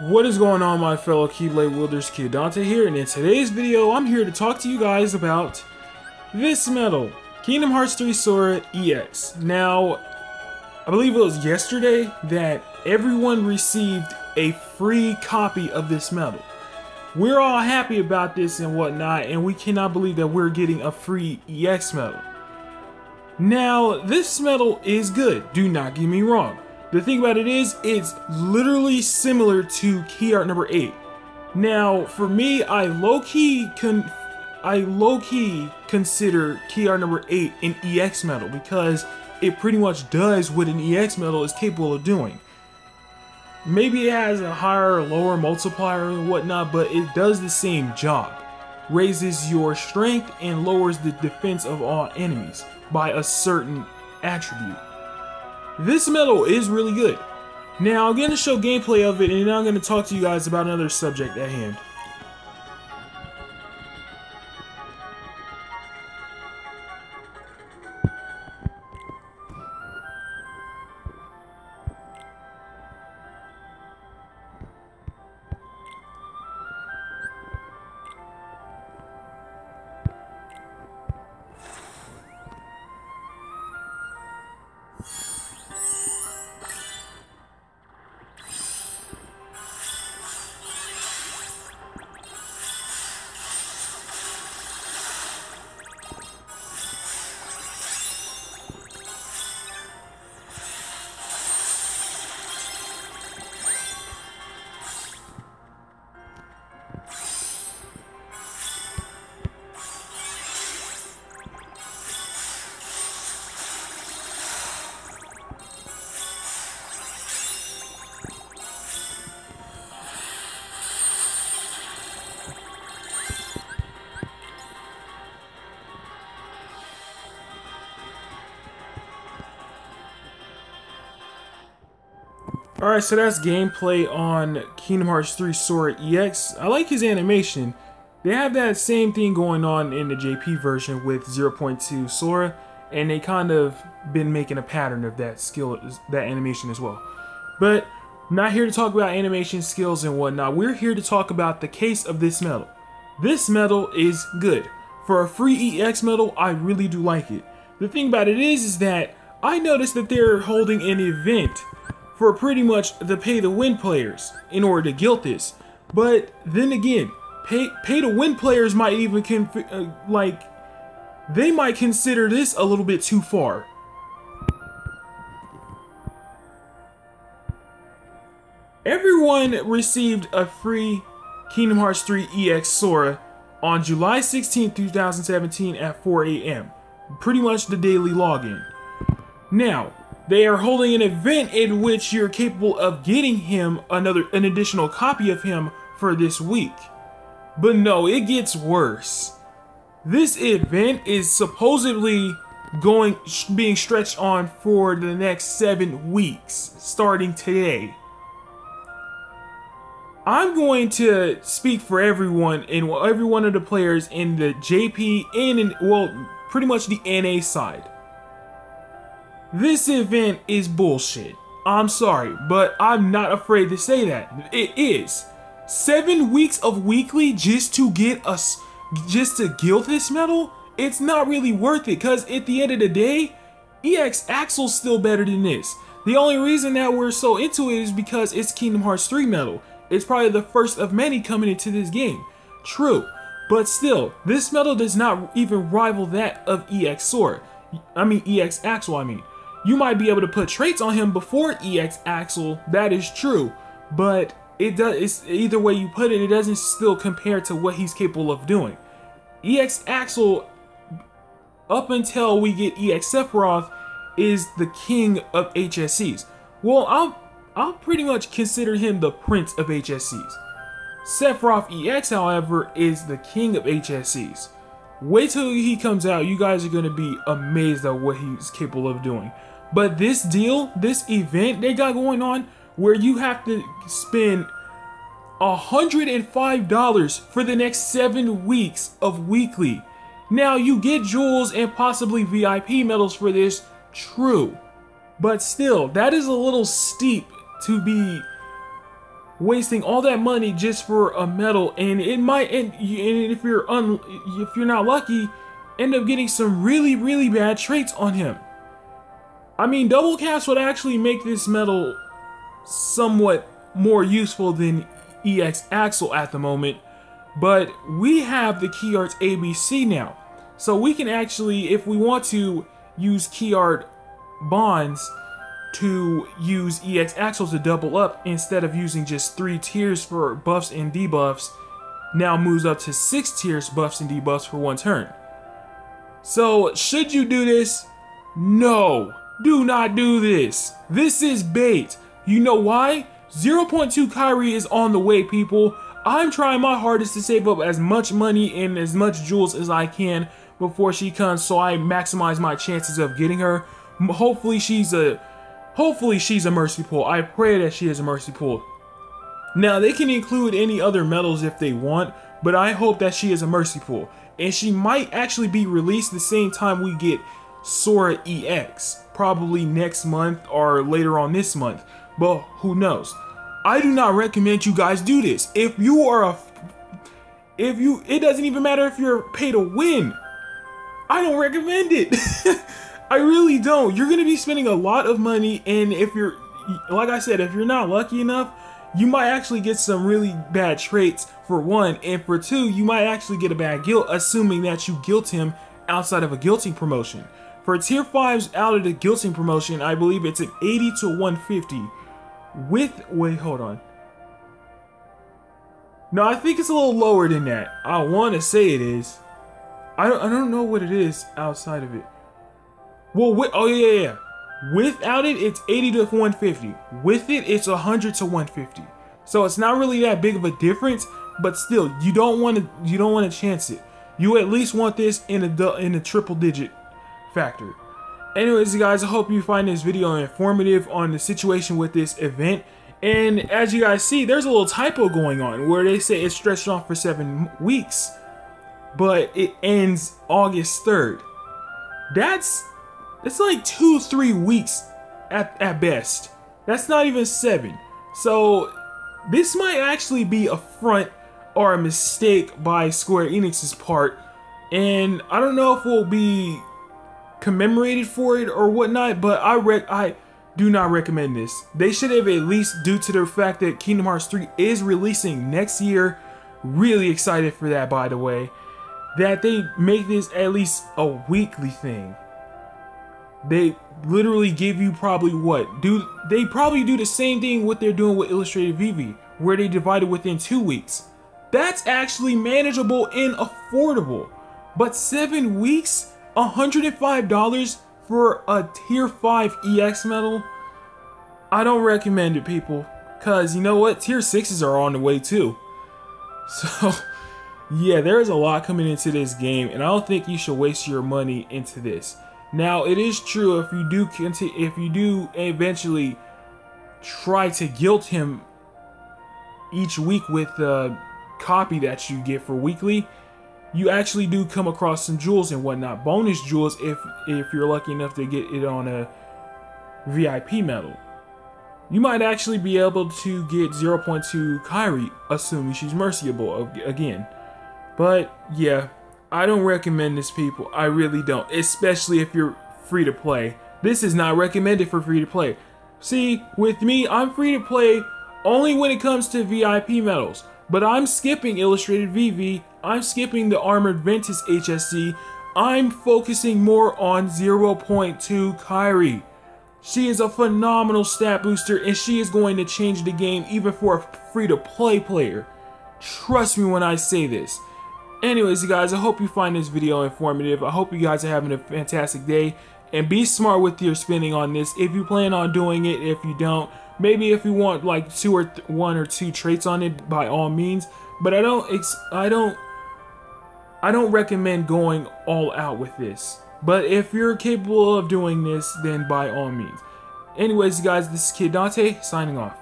What is going on, my fellow Keyblade wielders? Kiyodante here, and in today's video I'm here to talk to you guys about this medal, Kingdom Hearts 3 Sora EX. Now, I believe it was yesterday that everyone received a free copy of this medal. We're all happy about this and whatnot, and we cannot believe that we're getting a free EX medal. Now, this medal is good, do not get me wrong. The thing about it is, it's literally similar to Key Art number 8. Now, for me, I low-key consider Key Art number 8 an EX medal because it pretty much does what an EX medal is capable of doing. Maybe it has a higher or lower multiplier and whatnot, but it does the same job. Raises your strength and lowers the defense of all enemies by a certain attribute. This medal is really good. Now, I'm going to show gameplay of it, and then I'm going to talk to you guys about another subject at hand. Alright, so that's gameplay on Kingdom Hearts 3 Sora EX. I like his animation. They have that same thing going on in the JP version with 0.2 Sora, and they kind of been making a pattern of that animation as well. But I'm not here to talk about animation skills and whatnot. We're here to talk about the case of this medal. This medal is good. For a free EX medal, I really do like it. The thing about it is that I noticed that they're holding an event for pretty much the pay-to-win players in order to guilt this. But then again, pay-to-win players might even they might consider this a little bit too far. Everyone received a free Kingdom Hearts 3 EX Sora on July 16, 2017 at 4 AM. Pretty much the daily login. Now, they are holding an event in which you're capable of getting him an additional copy of him for this week. But no, it gets worse. This event is supposedly being stretched on for the next 7 weeks, starting today. I'm going to speak for everyone and every one of the players in the JP and well, pretty much the NA side. This event is bullshit. I'm sorry, but I'm not afraid to say that. It is. 7 weeks of weekly just to get us, just to guilt this medal? It's not really worth it, because at the end of the day, EX Axel's still better than this. The only reason that we're so into it is because it's Kingdom Hearts 3 medal. It's probably the first of many coming into this game. True, but still, this medal does not even rival that of EX Sora. EX Axel, I mean. You might be able to put traits on him before EX Axel, that is true, but it's either way you put it, it doesn't still compare to what he's capable of doing. EX Axel, up until we get EX Sephiroth, is the king of HSCs. Well, I'll pretty much consider him the prince of HSCs. Sephiroth EX, however, is the king of HSCs. Wait till he comes out, you guys are going to be amazed at what he's capable of doing. But this deal, this event they got going on, where you have to spend $105 for the next 7 weeks of weekly. Now, you get jewels and possibly VIP medals for this, true. But still, that is a little steep to be wasting all that money just for a medal, and it might, and if you're not lucky, end up getting some really bad traits on him. I mean, double caps would actually make this medal somewhat more useful than EX Axel at the moment, but we have the Key Arts ABC now, so we can actually, if we want to, use Key Art bonds to use EX Axel to double up. Instead of using just 3 tiers for buffs and debuffs, now moves up to 6 tiers buffs and debuffs for 1 turn. So should you do this? No, do not do this. This is bait. You know why? 0.2 Kairi is on the way, people. I'm trying my hardest to save up as much money and as much jewels as I can before she comes, so I maximize my chances of getting her. Hopefully she's a mercy pull. I pray that she is a mercy pull. Now, they can include any other medals if they want, but I hope that she is a mercy pull. And she might actually be released the same time we get Sora EX, probably next month or later on this month, but who knows. I do not recommend you guys do this. It doesn't even matter if you're pay to win. I don't recommend it. I really don't. You're going to be spending a lot of money, and if you're, like I said, if you're not lucky enough, you might actually get some really bad traits for 1, and for 2, you might actually get a bad guilt, assuming that you guilt him outside of a guilting promotion. For tier 5s out of the guilting promotion, I believe it's an 80 to 150 with, wait, hold on. No, I think it's a little lower than that. I want to say it is. I don't know what it is outside of it. Well, oh yeah. Without it, it's 80 to 150. With it, it's 100 to 150. So it's not really that big of a difference, but still, you don't want to chance it. You at least want this in a triple digit factor. Anyways, guys, I hope you find this video informative on the situation with this event. And as you guys see, there's a little typo going on where they say it's stretched on for 7 weeks, but it ends August 3rd. It's like 2-3 weeks at best. That's not even 7. So this might actually be a front or a mistake by Square Enix's part, and I don't know if we'll be commemorated for it or whatnot, but I do not recommend this. They should have, at least due to the fact that Kingdom Hearts 3 is releasing next year, really excited for that, by the way, that they make this at least a weekly thing. They literally give you probably they probably do the same thing what they're doing with Illustrated VV, where they divide it within 2 weeks. That's actually manageable and affordable. But 7 weeks, $105 for a tier 5 EX medal? I don't recommend it, people. Cause you know what? Tier 6s are on the way too. So yeah, there's a lot coming into this game, and I don't think you should waste your money into this. Now, it is true, if you do eventually try to guilt him each week with the copy that you get for weekly, you actually do come across some jewels and whatnot, bonus jewels if you're lucky enough to get it on a VIP medal. You might actually be able to get 0.2 Kairi, assuming she's merciable again. But yeah, I don't recommend this, people. I really don't, especially if you're free to play. This is not recommended for free to play. See, with me, I'm free to play only when it comes to VIP medals, but I'm skipping Illustrated VV, I'm skipping the Armored Ventus HSC, I'm focusing more on 0.2 Kairi. She is a phenomenal stat booster, and she is going to change the game even for a free to play player. Trust me when I say this. Anyways, you guys, I hope you find this video informative. I hope you guys are having a fantastic day, and be smart with your spending on this if you plan on doing it. If you don't, maybe if you want like 1 or 2 traits on it, by all means, but I don't recommend going all out with this. But if you're capable of doing this, then by all means. Anyways, guys, this is Kid Dante signing off.